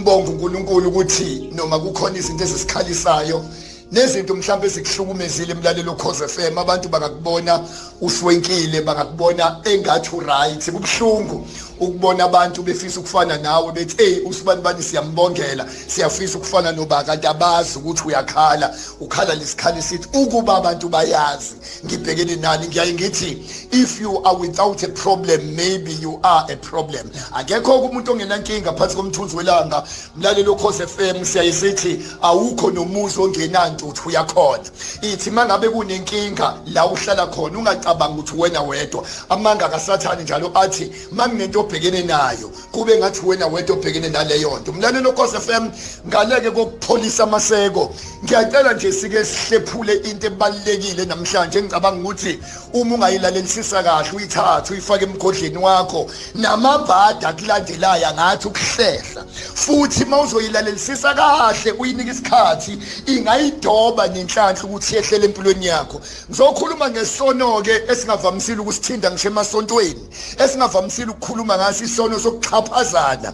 simbonga uNkulunkulu ukuthi noma kukhona izinto ezisikhalisayo nezinto mhlawumbe ezikuhlukumezile emlalelo Cause FM abantu bangakubona uswenkile bangakubona engathi right kubhlungu ukubona abantu befisa ukufana nawe bethi hey usibani bani siyambongela siyafisa ukufana noba kanti abazi ukuthi uyakhala ukhala lesikhali sithi ukuba abantu bayazi ngibhekene nani ngiyaye ngithi if you are without a problem maybe you are a problem akekho umuntu ongenankinga phansi komthunzi welanga mlalelo Cause FM siyayisithi awukho nomuzi ongenanto uthi uyakhona ithi mangabe kunenkinga la uhlala khona ungacabanga ukuthi wena wedwa amanga kaSathane njalo athi manginento obhekene nayo kube ngathi wena wedwa obhekene naleyo nto mlalelo Cause FM ngaleke kokupholisa amaseko ngiyacela nje sike sihlephule into ebalekile namhlanje ngicabanga ukuthi uma ungayilalelisisa kahle uyithathe uyifake emgodleni wakho namabhada akulandelayo ngathi ukuhlehla futhi mawuzoyilalelisisa kahle uyinika isikhathi ingayidoba nenhlanhla ukuthi yehlele empilweni yakho ngizokhuluma ngesono ke esingavamisile ukusithinda ngisho emasontweni esingavamisile ukukhuluma ngaso isono sokuxhaphazana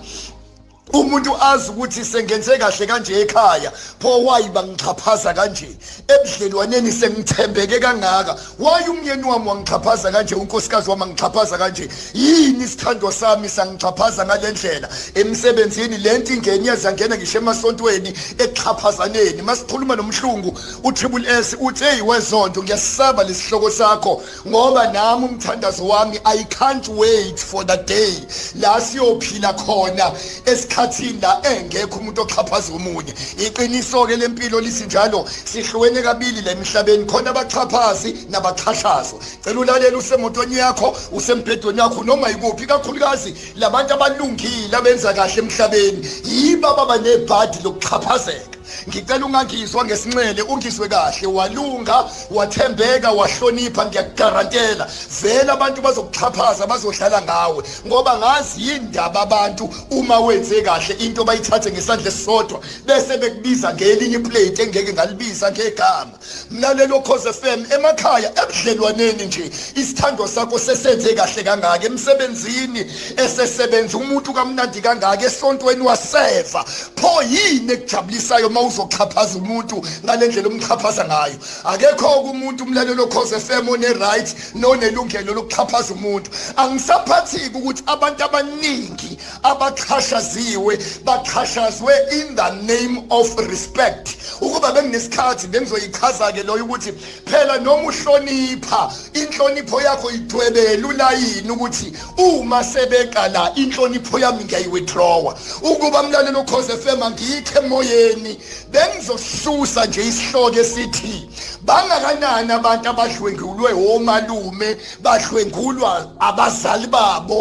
umuntu azi ukuthi sengenze kahle kanje ekhaya pho wayiba ngixhaphaza kanje ebudlelwaneni sengithembeke kangaka waye umyeni wami wangixhaphaza kanje unkosikazi wami ngixhaphaza kanje yini isithando sami sangixhaphaza ngalendlela emsebenzini lento ingenyeza ngena ngisho emasontweni exhaphazaneni masikhuluma nomhlungu uTriple S uthi hey weZondo ngiyasaba lesihloko sakho ngoba nami umthandazo wami I can't wait for the day la siyophila khona esikhathini la engekho umuntu oxhaphaza umunye iqiniso ke lempilo lisinjalo sihlwene kabili la emhlabeni khona abaxhaphazi nabaxhashazwa cela ulalela usemotweni yakho usembhedweni yakho noma yikuphi kakhulukazi labantu abalungile abenza kahle emhlabeni yiba baba nebhadi lokuxhaphazeka ngicela ungangizwa ngesinxele ungizwe kahle walunga wathembeka wahlonipha ngiyagarantela vele abantu bazokuxhaphaza bazohlala ngawe ngoba ngazi yindaba abantu uma wenze kahle into bayithathe ngesandla esisodwa bese bekubiza ngelinye plate engeke ngalibiza ngegama mlalelo Cause FM emakhaya ebudlelwaneni nje isithando sakho sesenze kahle kangaka emsebenzini esesebenza umuntu kamnandi kangaka esontweni waseva pho yini ekujabulisayo uzoxhaphaza umuntu ngalendlela omxhaphaza ngayo akekho umuntu umlalelo Cause FM one right nonelungelo lokuxhaphaza umuntu angisaphathiki ukuthi abantu abaningi abaxhashaziwe baxhashazwe in the name of respect ukuba benginesikhathi bengizoyichaza ke loyo ukuthi phela noma uhlonipha inhlonipho yakho idwebela ulayini ukuthi uma sebeka la inhlonipho yami ngiyayiwithdrawa ukuba mlalelo Cause FM angikhe emoyeni bengizosusa nje isihloko esithi bangakanani abantu abahlwengulwe omalume bahlwengulwa abazali babo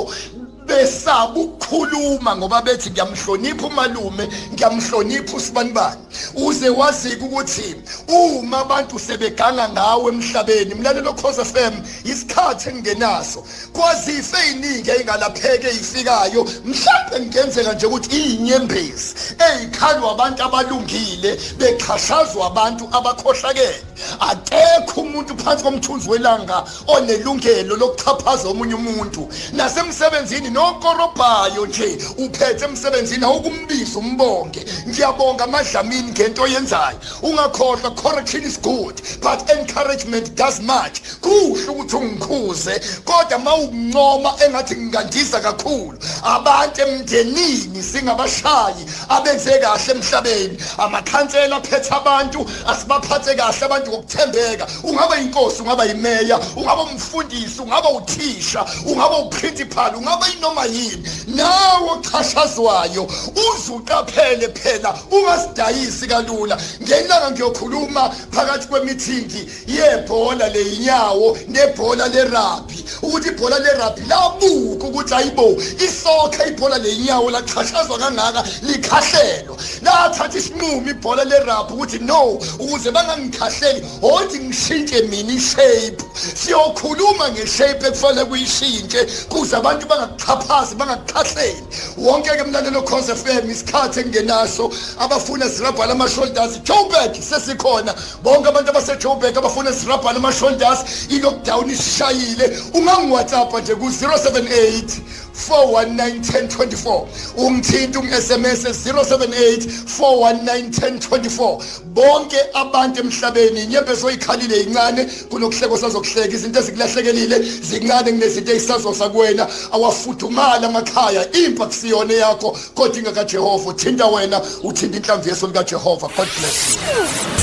besaba ukukhuluma ngoba bethi ngiyamhlonipha umalume ngiyamhlonipha usibanibani uze wazika ukuthi uma abantu sebeganga ngawe emhlabeni mlalelo Cause FM isikhathi engenaso kwazife eziningi engalapheke ezifikayo mhlawumbe ngenzeka nje ukuthi izinyembezi ezikhalwa abantu abalungile bexhashazwa abantu abakhohlakele akekho umuntu phansi komthunzi welanga onelungelo lokuxhaphaza omunye umuntu nasemsebenzini nokorobhayo nje uphethe emsebenzini awukumbiza umbonge ngiyabonga amadlamini ngento yenzayo ungakhohlwa correction is good but encouragement does much kuhle ukuthi ungikhuze kodwa mawuncoma engathi ngingandisa kakhulu abantu emndenini singabashayi abenze kahle emhlabeni amakhansela aphethe abantu asibaphathe kahle abantu ngokuthembeka ungaba inkosi ungaba imeya ungaba umfundisi ungaba uthisha ungaba uprincipal ungaba inoma yini nawe oxhashazwayo uzuqaphele phela ungasidayisi kalula ngelanga ngiyokhuluma phakathi kwemithingi yebhola leinyawo nebhola lerugby ukuthi ibhola lerugby labuka ukuthi ayibo isokha ibhola leinyawo laxhashazwa kangaka likhahlelwa lathatha isinqumo ibhola lerugby ukuthi no ukuze bangangikhahleli othi ngishintshe mina ishape siyokhuluma ngeshape ekufanele kuyishintshe kuze abantu bangakuxhaphazi bangakuxhahleli wonke ke mlalelo Cause FM isikhathi engenaso abafuna zirabhala ama shoulders Joburg sesikhona bonke abantu abase Joburg abafuna zirabhala ama shoulders ilockdown isishayile ungangi WhatsApp nje ku 078 4191024 ungithinta ungi-SMS 078 4191024 bonke abantu emhlabeni inyembezi oyikhalile incane kunokuhleko sazokuhleka izinto ezikulahlekile zincane kunezinto ezisazosa kuwena awafudumala amakhaya impa kusiyona yakho kodwa ingakaJehova uthinta wena uthinta inhlamvu yeso likaJehova. God bless you.